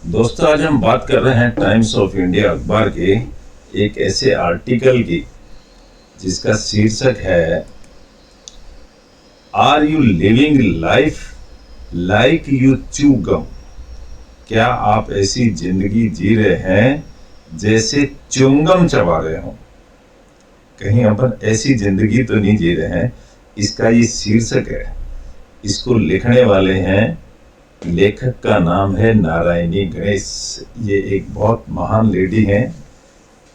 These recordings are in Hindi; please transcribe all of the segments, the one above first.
दोस्तों, आज हम बात कर रहे हैं टाइम्स ऑफ इंडिया अखबार के एक ऐसे आर्टिकल की जिसका शीर्षक है are you living life like you chew gum. क्या आप ऐसी जिंदगी जी रहे हैं जैसे च्युइंगम चबा रहे हो? कहीं अपन ऐसी जिंदगी तो नहीं जी रहे हैं। इसका ये शीर्षक है। इसको लिखने वाले हैं, लेखक का नाम है नारायणी गणेश। ये एक बहुत महान लेडी हैं,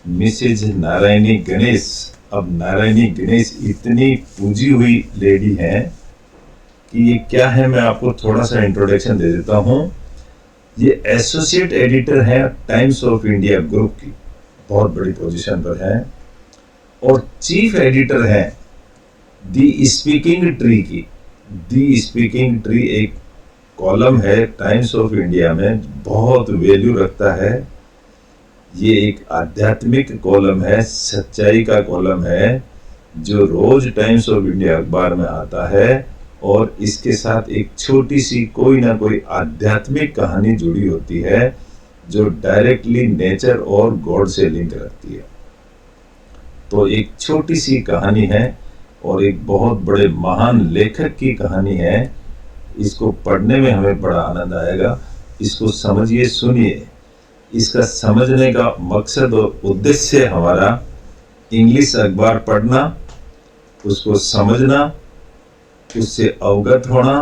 मिसेज नारायणी गणेश। अब नारायणी गणेश इतनी पूजी हुई लेडी हैं कि ये क्या है, मैं आपको थोड़ा सा इंट्रोडक्शन दे देता हूँ। ये एसोसिएट एडिटर है टाइम्स ऑफ इंडिया ग्रुप की, बहुत बड़ी पोजीशन पर है, और चीफ एडिटर है दी स्पीकिंग ट्री की। दी स्पीकिंग ट्री एक कॉलम है टाइम्स ऑफ इंडिया में, बहुत वैल्यू रखता है। ये एक आध्यात्मिक कॉलम है, सच्चाई का कॉलम है, जो रोज टाइम्स ऑफ इंडिया अखबार में आता है, और इसके साथ एक छोटी सी कोई ना कोई आध्यात्मिक कहानी जुड़ी होती है जो डायरेक्टली नेचर और गॉड से लिंक रखती है। तो एक छोटी सी कहानी है और एक बहुत बड़े महान लेखक की कहानी है। इसको पढ़ने में हमें बड़ा आनंद आएगा। इसको समझिए, सुनिए। इसका समझने का मकसद और उद्देश्य हमारा इंग्लिश अखबार पढ़ना, उसको समझना, उससे अवगत होना,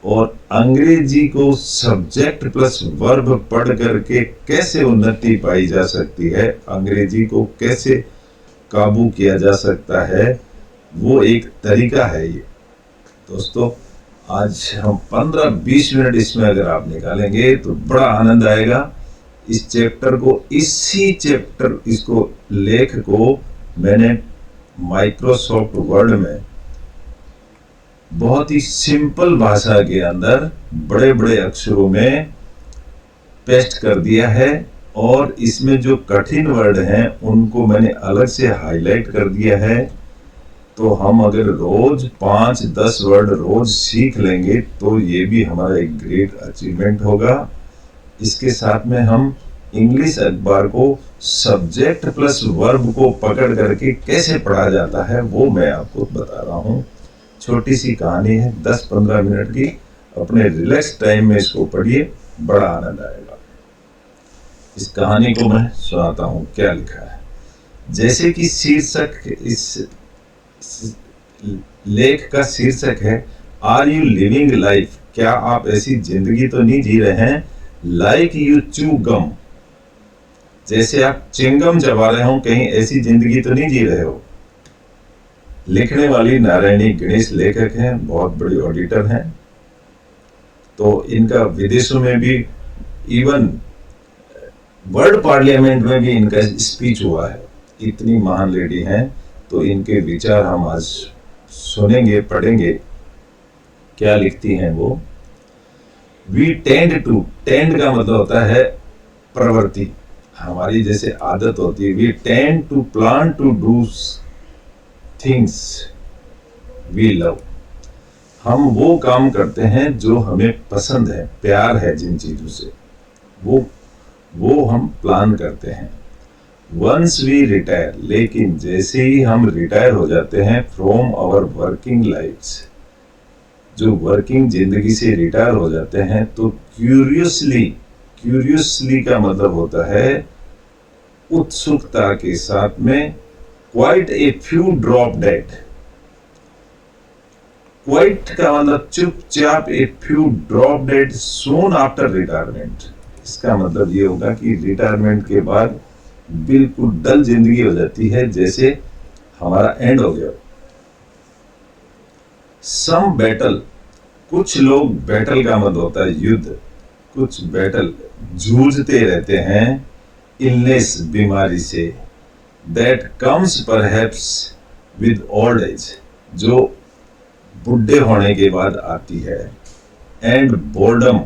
और अंग्रेजी को सब्जेक्ट प्लस वर्ब पढ़ करके कैसे उन्नति पाई जा सकती है, अंग्रेजी को कैसे काबू किया जा सकता है, वो एक तरीका है ये। दोस्तों, आज हम 15-20 मिनट इसमें अगर आप निकालेंगे तो बड़ा आनंद आएगा। इस चैप्टर को, इसी चैप्टर, इसको लेख को मैंने माइक्रोसॉफ्ट वर्ड में बहुत ही सिंपल भाषा के अंदर बड़े बड़े अक्षरों में पेस्ट कर दिया है, और इसमें जो कठिन वर्ड हैं उनको मैंने अलग से हाईलाइट कर दिया है। तो हम अगर रोज 5-10 वर्ड रोज सीख लेंगे तो ये भी हमारा एक ग्रेट अचीवमेंट होगा। इसके साथ में हम इंग्लिश अखबार को सब्जेक्ट प्लस वर्ब को पकड़ करके कैसे पढ़ा जाता है वो मैं आपको बता रहा हूँ। छोटी सी कहानी है, 10-15 मिनट की। अपने रिलैक्स टाइम में इसको पढ़िए, बड़ा आनंद आएगा। इस कहानी को मैं सुनाता हूँ क्या लिखा है। जैसे कि शीर्षक, इस लेख का शीर्षक है आर यू लिविंग लाइफ, क्या आप ऐसी जिंदगी तो नहीं जी रहे हैं लाइक यू च्यू गम, जैसे आप च्युइंगम चबा रहे हो, कहीं ऐसी जिंदगी तो नहीं जी रहे हो। लिखने वाली नारायणी गणेश लेखक हैं, बहुत बड़ी ऑडिटर हैं। तो इनका विदेशों में भी, इवन वर्ल्ड पार्लियामेंट में भी इनका स्पीच हुआ है। इतनी महान लेडी हैं। तो इनके विचार हम आज सुनेंगे, पढ़ेंगे। क्या लिखती हैं वो। वी टेंड टू, टेंड का मतलब होता है प्रवृत्ति, हमारी जैसे आदत होती है। We tend to plan to do things we love, हम वो काम करते हैं जो हमें पसंद है, प्यार है जिन चीजों से, वो हम प्लान करते हैं। वंस वी रिटायर, लेकिन जैसे ही हम रिटायर हो जाते हैं फ्रॉम आवर वर्किंग लाइफ्स, जो वर्किंग जिंदगी से रिटायर हो जाते हैं, तो क्यूरियसली, क्यूरियसली का मतलब होता है उत्सुकता के साथ में, quite a few drop dead, quite का मतलब चुपचाप, a few drop dead soon after retirement. इसका मतलब ये होगा कि रिटायरमेंट के बाद बिल्कुल डल जिंदगी हो जाती है, जैसे हमारा एंड हो गया। सम बैटल, कुछ लोग, बैटल का मतलब होता है युद्ध, कुछ बैटल जूझते रहते हैं इलनेस, बीमारी से, that comes perhaps with old age, जो बुढ़े होने के बाद आती है, एंड बोर्डम,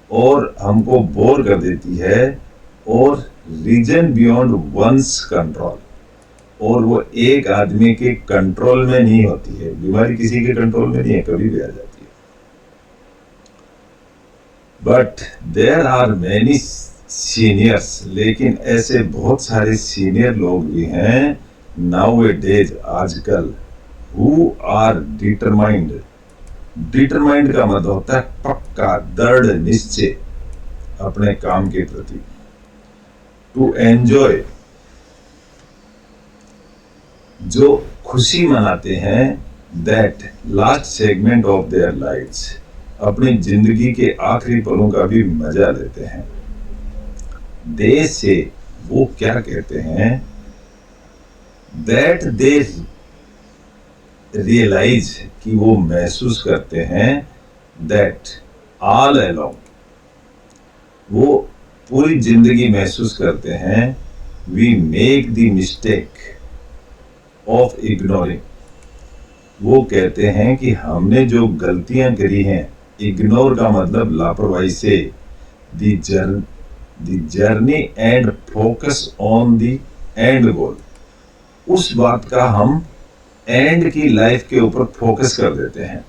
और हमको बोर कर देती है, और रीजन बियॉन्ड वंस कंट्रोल, और वो एक आदमी के कंट्रोल में नहीं होती है। बीमारी किसी के कंट्रोल में नहीं है, कभी भी आ जाती है। But there are many seniors, लेकिन ऐसे बहुत सारे सीनियर लोग भी हैं नाउ ए डेज, आजकल, हु आर डिटरमाइंड। डिटरमाइंड का मतलब होता है पक्का, दृढ़ निश्चय अपने काम के प्रति। टू एंजॉय, जो खुशी मनाते हैं, that last segment of their lives, अपनी जिंदगी के आखिरी पलों का भी मजा लेते हैं। दे से, वो क्या कहते हैं, दैट दे रियलाइज, कि वो महसूस करते हैं, दैट ऑल अलोंग, वो पूरी जिंदगी महसूस करते हैं, we make the mistake of ignoring, वो कहते हैं कि हमने जो गलतियां करी हैं, इग्नोर का मतलब लापरवाही से, the journey and focus on the end goal, उस बात का हम एंड की लाइफ के ऊपर फोकस कर देते हैं।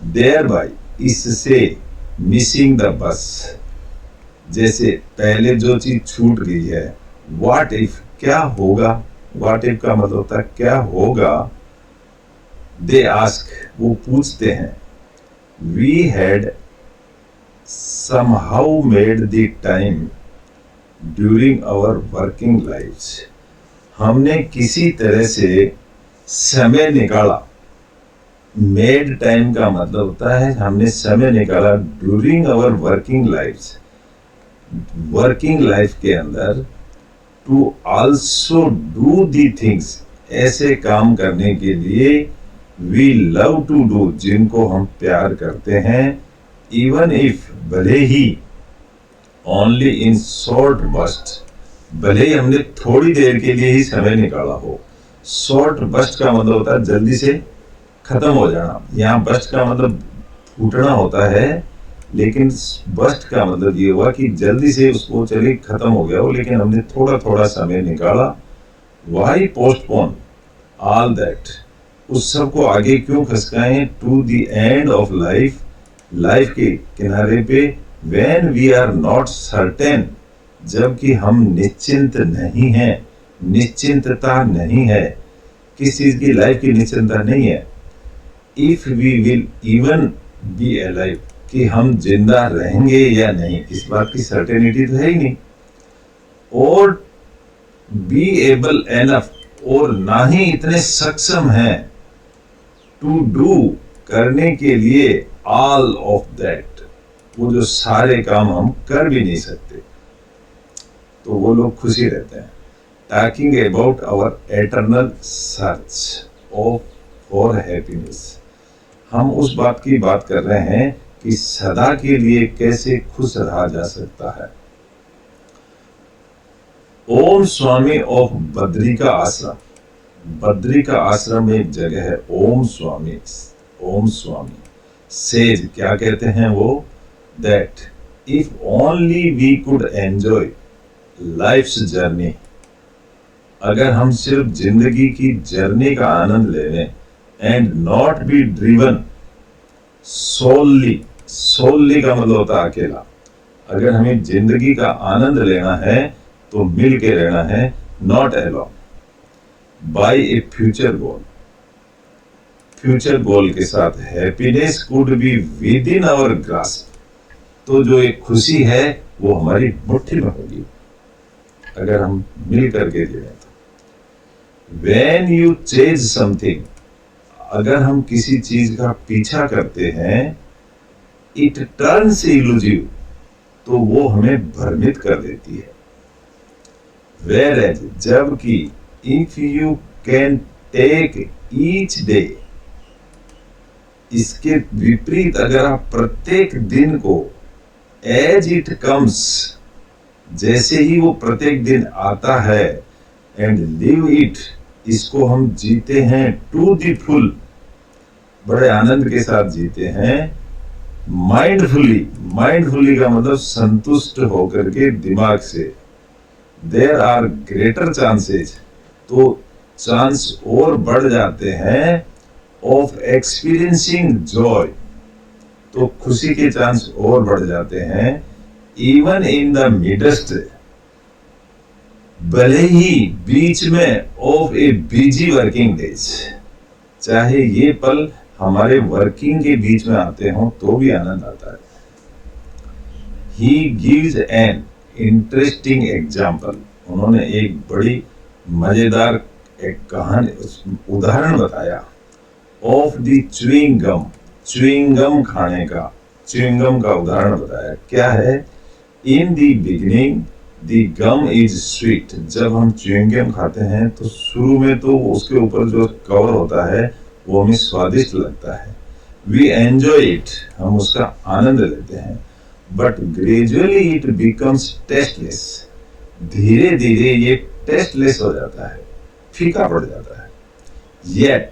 देयर बाय, इससे, मिसिंग द बस, जैसे पहले जो चीज छूट गई है, व्हाट इफ, क्या होगा, व्हाट इफ का मतलब होता है क्या होगा, दे आस्क, वो पूछते हैं, we had somehow made the time during our working lives, हमने किसी तरह से समय निकाला, मेड टाइम का मतलब होता है हमने समय निकाला, during our working lives, working life के अंदर, to also do the things, ऐसे काम करने के लिए, वी लव टू डू, जिनको हम प्यार करते हैं, इवन इफ, भले ही, ओनली इन शॉर्ट बस्ट, भले ही हमने थोड़ी देर के लिए ही समय निकाला हो। शॉर्ट बस्ट का मतलब होता है जल्दी से खत्म हो जाना, यहाँ बस्ट का मतलब फूटना होता है, लेकिन बस्ट का मतलब ये हुआ कि जल्दी से उसको चलिए खत्म हो गया हो, लेकिन हमने थोड़ा थोड़ा समय निकाला। वाई पोस्टपोन ऑल दैट, उस सब को आगे क्यों खसकाएं, to the end of life, life के किनारे पे, when we are not certain, जबकि हम निश्चिंत नहीं हैं, निश्चिंतता नहीं है, किस चीज की, लाइफ की निश्चिंतता नहीं है। If we will even be alive, कि हम जिंदा रहेंगे या नहीं, इस बात की सर्टेनिटी तो है ही नहीं। और बी एबल एनफ, और ना ही इतने सक्षम हैं, टू डू, करने के लिए, ऑल ऑफ दैट, वो जो सारे काम हम कर भी नहीं सकते, तो वो लोग खुशी रहते हैं। Talking about our eternal search of for happiness, हम उस बात की बात कर रहे हैं कि सदा के लिए कैसे खुश रहा जा सकता है। ओम स्वामी ऑफ बद्रिका आश्रम, बद्रिका आश्रम में एक जगह है, ओम स्वामी, ओम स्वामी सेज, क्या कहते हैं वो, that if only we could enjoy life's journey, अगर हम सिर्फ जिंदगी की जर्नी का आनंद ले लें, and not be driven solely, solely का मतलब होता है अकेला, अगर हमें जिंदगी का आनंद लेना है तो मिल के रहना है, not alone, by a future goal, future goal के साथ, happiness could be within our grasp, तो जो एक खुशी है वो हमारी मुट्ठी में होगी अगर हम मिल करके जिए तो। व्हेन यू चेज समथिंग, अगर हम किसी चीज का पीछा करते हैं, इट टर्न्स इल्यूजिव, तो वो हमें भ्रमित कर देती है। वेयरएज, जबकि if you can take each day, इसके विपरीत अगर आप प्रत्येक दिन को, एज इट कम्स, जैसे ही वो प्रत्येक दिन आता है, एंड लिव इट, इसको हम जीते हैं, टू द फुल, बड़े आनंद के साथ जीते हैं, माइंडफुली, माइंडफुली का मतलब संतुष्ट होकर के, दिमाग से, देयर आर ग्रेटर चांसेस, तो चांस और बढ़ जाते हैं, ऑफ एक्सपीरियंसिंग जॉय, तो खुशी के चांस और बढ़ जाते हैं। इवन इन द मिडेस्ट, भले ही बीच में of A busy working days, चाहे ये पल हमारे वर्किंग के बीच में आते हों तो भी आनंद आता है। He gives an interesting example, उन्होंने एक बड़ी मजेदार एक कहानी उदाहरण बताया of the chewing gum, chewing gum खाने का, च्युइंग गम का उदाहरण बताया। क्या है? In the beginning the gum is sweet, जब हम च्युइंग गम खाते हैं तो शुरू में तो उसके ऊपर जो कवर होता है वो हमें स्वादिष्ट लगता है। वी एंजॉय इट, हम उसका आनंद लेते हैं। But gradually it becomes tasteless, धीरे धीरे ये टेस्टलेस हो जाता है, फीका पड़ जाता है। येट,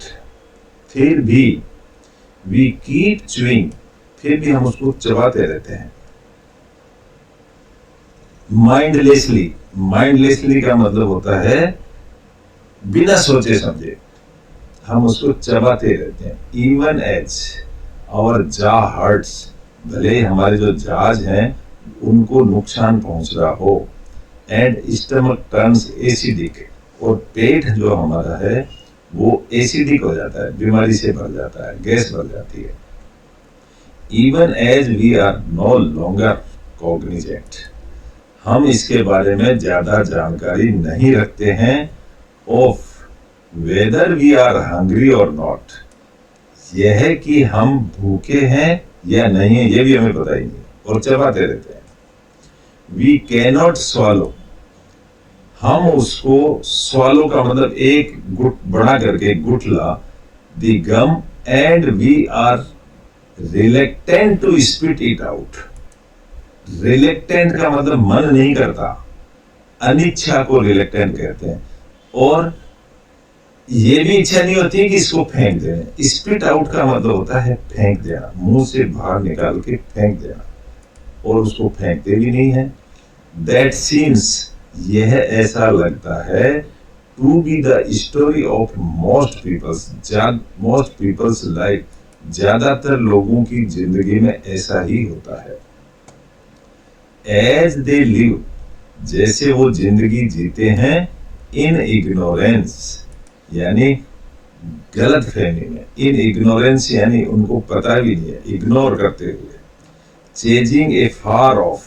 फिर भी, वी कीप च्युइंग, फिर भी हम उसको चबाते रहते हैं। माइंडलेसली, माइंडलेसली का मतलब होता है बिना सोचे समझे हम उसको चबाते रहते हैं। इवन एज आवर जा हर्ट्स, भले ही हमारे जो जाज हैं उनको नुकसान पहुंच रहा हो। एंड स्टमक टर्न्स एसिडिक, और पेट जो हमारा है वो एसिडिक हो जाता है, बीमारी से भर जाता है, गैस भर जाती है। Even as we are no longer cognizant, हम इसके बारे में ज्यादा जानकारी नहीं रखते हैं। Of whether we are hungry और नॉट, यह है कि हम भूखे हैं या नहीं है ये भी हमें पता ही नहीं, और चबाते रहते हैं। वी कैनॉट स्वॉलो, हम उसको, स्वॉलो का मतलब एक गुट बना करके गुठला, the gum, and we are reluctant to spit it out. Reluctant का मतलब मन नहीं करता, अनिच्छा को रिलेक्टेंट कहते हैं। और ये भी इच्छा नहीं होती कि इसको फेंक दें। स्पिट आउट का मतलब होता है फेंक देना, मुंह से बाहर निकाल के फेंक देना, और उसको फेंकते भी नहीं है। दैट सीम्स, यह ऐसा लगता है, to be the story of most people's life, ज्यादातर लोगों की जिंदगी में ऐसा ही होता है। एज दे लिव, जैसे वो जिंदगी जीते हैं, इन इग्नोरेंस, यानी गलत फहमी में, इन इग्नोरेंस यानी उनको पता भी नहीं है, इग्नोर करते हुए। Chasing A far of,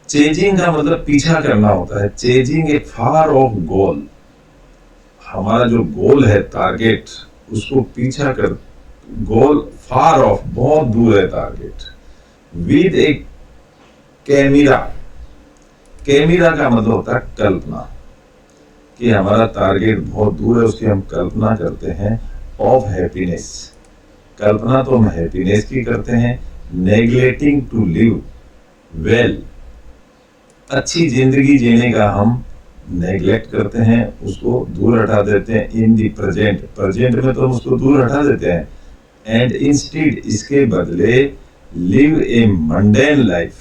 chasing का मतलब पीछा करना होता है। Chasing A far of goal, हमारा जो गोल है, टारगेट, उसको पीछा कर, गोल फार ऑफ, बहुत दूर है target. With A camera, camera का मतलब होता है कल्पना, कि हमारा टारगेट बहुत दूर है, उसकी हम कल्पना करते हैं। ऑफ हैप्पीनेस, कल्पना तो हम हैप्पीनेस की करते हैं। नेग्लेक्टिंग टू लिव वेल, अच्छी जिंदगी जीने का हम नेग्लेक्ट करते हैं, उसको दूर हटा देते हैं। इन दी प्रेजेंट, प्रेजेंट में तो हम उसको दूर हटा देते हैं। एंड इंस्टीड, इसके बदले लिव ए मंडेन लाइफ,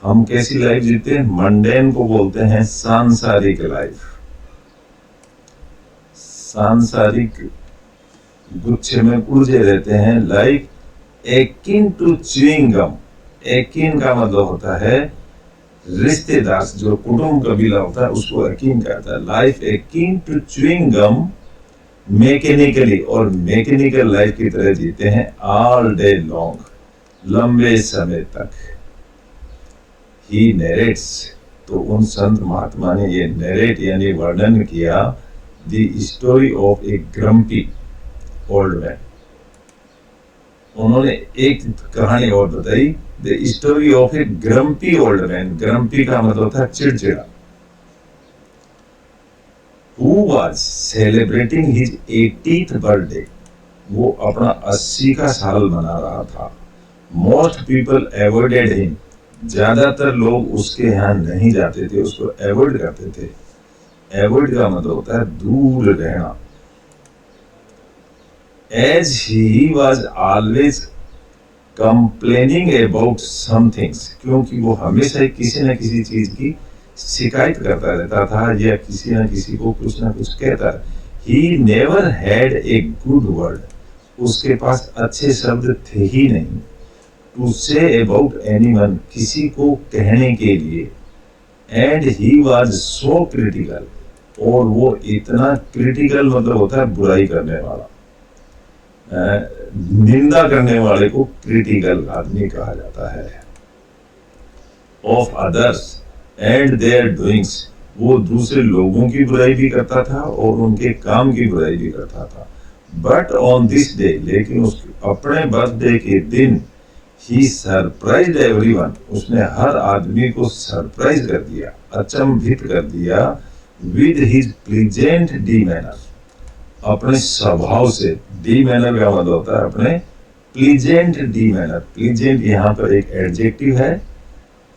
हम कैसी लाइफ जीते हैं? मंडेन को बोलते हैं सांसारिक लाइफ। सांसारिक गुच्छे में उलझे रहते हैं। Life akin to chewing gum, akin का मतलब होता है रिश्तेदार, जो कुटुंब कबीला होता है उसको एकिन कहता है। Life akin to chewing gum mechanically, और मैकेनिकल लाइफ की तरह जीते हैं ऑल डे लॉन्ग, लंबे समय तक। ही नरेट्स, तो उन संत महात्मा ने ये नरेट यानी वर्णन किया, the story of A grumpy old man. उन्होंने एक कहानी और बताई, the story of A grumpy old man. Grumpy का मतलब होता है चिड़चिड़ा। Who was celebrating his 80th birthday, वो अपना 80 का साल मना रहा था। Most people avoided him, ज्यादातर लोग उसके यहाँ नहीं जाते थे, उसको अवॉइड करते थे। अवॉइड का मतलब होता है दूर रहना। As he was always complaining about some things, क्योंकि वो हमेशा किसी न किसी चीज की शिकायत करता रहता था, या किसी न किसी को कुछ ना कुछ कहता। He never had a good word, उसके पास अच्छे शब्द थे ही नहीं टू से अबाउट एनीवन, किसी को कहने के लिए। And he was so critical, और वो इतना क्रिटिकल मतलब होता है बुराई करने वाला, निंदा करने वाले को क्रिटिकल आदमी कहा जाता है। Of others and their doings, वो दूसरे लोगों की बुराई भी करता था और उनके काम की बुराई भी करता था। बट ऑन दिस डे, लेकिन उसके अपने बर्थडे के दिन, ही सरप्राइज एवरीवन, उसने हर आदमी को सरप्राइज कर दिया, अचंभित कर दिया, with his pleasant D manner, अपने स्वभाव से। डी मैनर का मतलब होता है अपने प्लीजेंट डी मैनर। प्लीजेंट यहाँ पर एक एडजेक्टिव है,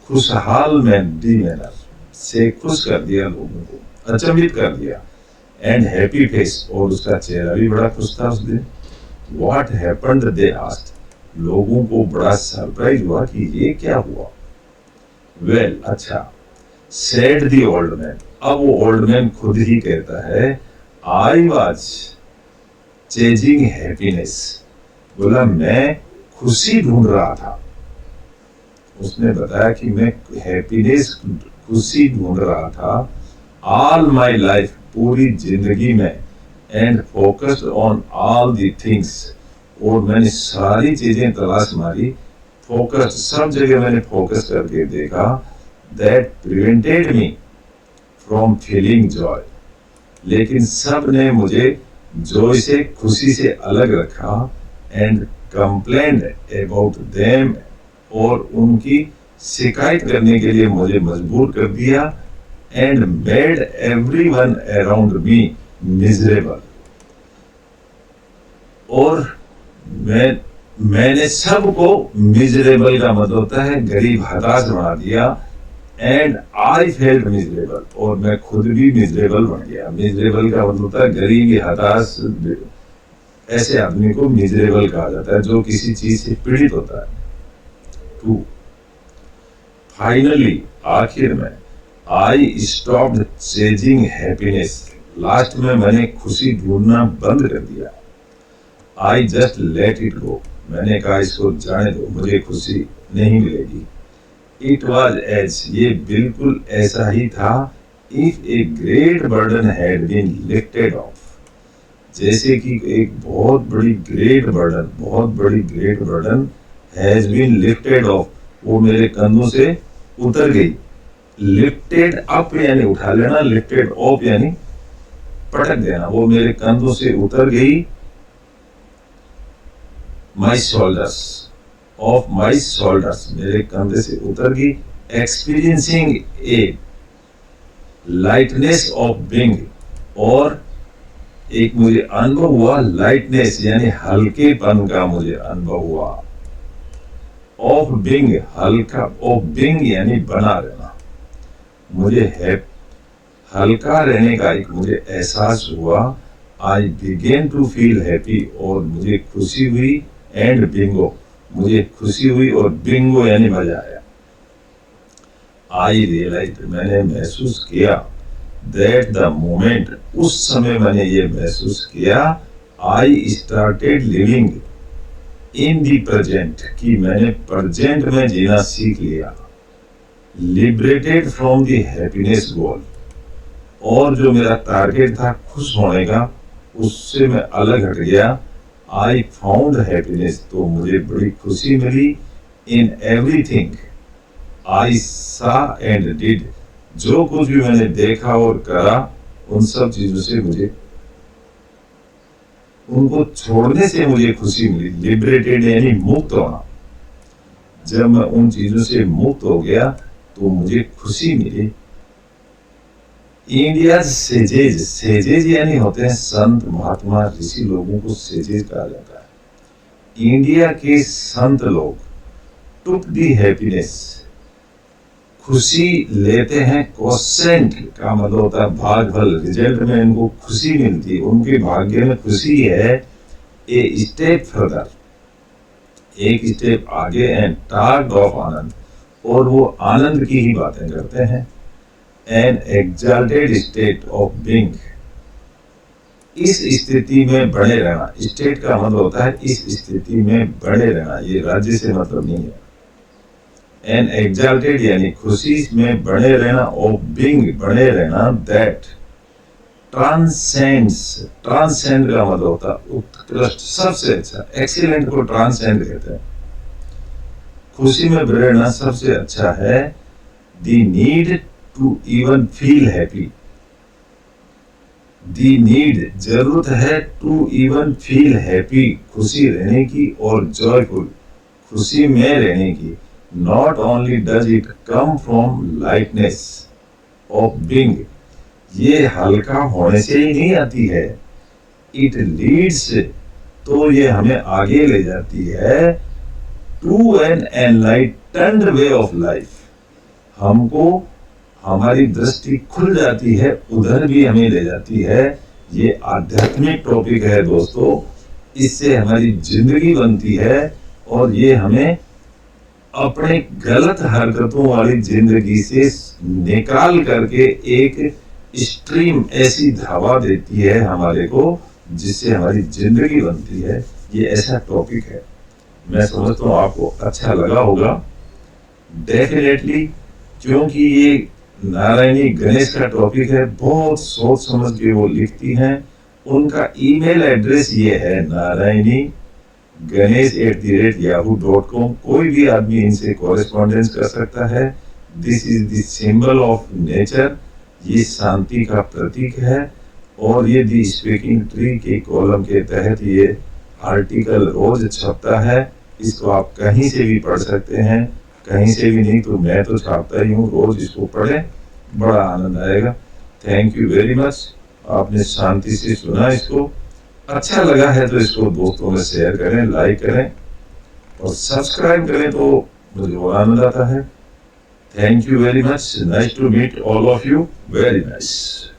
खुशहाल मैन, डी मैनर से खुश कर दिया लोगों को, अचंभित कर दिया। एंड हैप्पी फेस, और उसका चेहरा भी बड़ा खुश था उस दिन। व्हाट हैपेंड दे आस्क्ड, लोगों को बड़ा सरप्राइज हुआ कि ये क्या हुआ। वेल, अच्छा, सेड द ओल्ड मैन, अब वो ओल्ड मैन खुद ही कहता है, आई वाज चेजिंग हैप्पीनेस, बोला मैं खुशी ढूंढ रहा था। उसने बताया कि मैं हैप्पीनेस, खुशी ढूंढ रहा था, ऑल माई लाइफ, पूरी जिंदगी में, and focused on all the things, और मैंने सारी चीजें तलाश मारी, फोकस, सब जगह मैंने फोकस करके देखा, that prevented me from feeling Joy, लेकिन सब ने मुझे जॉय से, खुशी से अलग रखा। एंड कंप्लेंड अबाउट देम, और उनकी शिकायत करने के लिए मुझे मजबूर कर दिया। And made everyone around me miserable, और मैंने सबको, मिजरेबल का मतलब होता है गरीब, हताश बना दिया। एंड आई फेल्ट मिजरेबल, और मैं खुद भी मिजरेबल बन गया। मिजरेबल का मतलब होता है गरीब, हताश, ऐसे आदमी को मिजरेबल कहा जाता है जो किसी चीज से पीड़ित होता है। टू, फाइनली, आखिर में, I stopped chasing happiness, last में मैंने खुशी ढूंढना बंद कर दिया। I just let it go, मैंने कहा इसको जाने दो, मुझे खुशी नहीं मिलेगी। इट वॉज एज, ये बिल्कुल ऐसा ही था, if a great burden had been lifted off, जैसे कि एक बहुत बड़ी great burden has been lifted off, वो मेरे कंधों से उतर गई। लिफ्टेड अप यानी उठा लेना, लिफ्टेड ऑफ यानी पटक देना, वो मेरे कंधों से उतर गई। My shoulders, of my shoulders, मेरे कंधे से उतर गई। Experiencing A lightness of being, और एक मुझे अनुभव हुआ, लाइटनेस यानी हल्केपन का मुझे अनुभव हुआ। ऑफ बीइंग, हल्का, ऑफ बीइंग यानी बना रहना, मुझे हल्का रहने का एक मुझे एहसास हुआ। आई बिगेन टू फील हैप्पी, और मुझे खुशी हुई। एंड बिंगो, मुझे खुशी हुई, और बिंगो यानी मजा आया। आई रियलाइज, मैंने महसूस किया, दैट द मोमेंट, उस समय मैंने ये महसूस किया, I started living in the present, कि मैंने प्रेजेंट में जीना सीख लिया। लिबरेटेड फ्रॉम दी हैप्पीनेस गोल, और जो मेरा टारगेट था खुश होने का, उससे मैं अलग हट गया। आई फाउंड हैप्पीनेस, तो मुझे बड़ी खुशी मिली। इन एवरीथिंग आई सा एंड डिड, जो कुछ भी मैंने देखा और करा, उन सब चीजों से मुझे, उनको छोड़ने से मुझे खुशी मिली। लिबरेटेड यानी मुक्त होना, जब मैं उन चीजों से मुक्त हो गया तो मुझे खुशी मिली। इंडिया सेजेज, सेजेज यानी होते हैं संत, महात्मा, ऋषि लोगों को सेजेज कहा जाता है। इंडिया के संत लोग टुक दी हैप्पीनेस, खुशी लेते हैं। क्वेश्चन का मतलब होता है भाग्यफल, रिजल्ट में इनको खुशी मिलती है, उनके भाग्य में खुशी है। ए स्टेप फर्दर, एक स्टेप आगे। एंड टॉक्ड ऑफ आनंद, और वो आनंद की ही बातें करते हैं। An exalted state of being, इस स्थिति में बने रहना, स्टेट का मतलब होता है इस स्थिति में बने रहना, ये राज्य से मतलब नहीं है। एन एग्जाल्टेड यानी खुशी में बने रहना, ऑफ बीइंग बने रहना, दैट ट्रांसेंड्स, ट्रांसेंड का मतलब होता है उत्कृष्ट, सबसे अच्छा, एक्सीलेंट को ट्रांसेंड कहते हैं। खुशी में बने रहना सबसे अच्छा है। The need to even feel happy, the need जरूरत है, टू इवन फील हैप्पी खुशी रहने की, और जॉयफुल खुशी में रहने की। Not only does it come from lightness of being, ये हल्का होने से ही नहीं आती है। इट लीड्स, तो ये हमें आगे ले जाती है, to an enlightened way of life, हमको हमारी दृष्टि खुल जाती है, उधर भी हमें ले जाती है। ये आध्यात्मिक टॉपिक है दोस्तों, इससे हमारी जिंदगी बनती है, और ये हमें अपने गलत हरकतों वाली जिंदगी से निकाल करके एक स्ट्रीम, ऐसी धावा देती है हमारे को, जिससे हमारी जिंदगी बनती है। ये ऐसा टॉपिक है, मैं समझता हूँ आपको अच्छा लगा होगा डेफिनेटली, क्योंकि ये नारायणी गणेश का टॉपिक है, बहुत सोच समझ के वो लिखती हैं। उनका ईमेल एड्रेस ये है narayani@yahoo.com, कोई भी आदमी इनसे कॉरेस्पॉन्डेंस कर सकता है। This is the symbol of nature, ये शांति का प्रतीक है, और ये दी स्पीकिंग ट्री के कॉलम के तहत ये आर्टिकल रोज छपता है। इसको आप कहीं से भी पढ़ सकते हैं, कहीं से भी नहीं तो मैं तो छापता ही हूँ, रोज इसको पढ़ें, बड़ा आनंद आएगा। थैंक यू वेरी मच, आपने शांति से सुना, इसको अच्छा लगा है तो इसको दोस्तों में शेयर करें, लाइक करें और सब्सक्राइब करें, तो मुझे और आनंद आता है। Thank you very much, nice to meet all of you, very nice.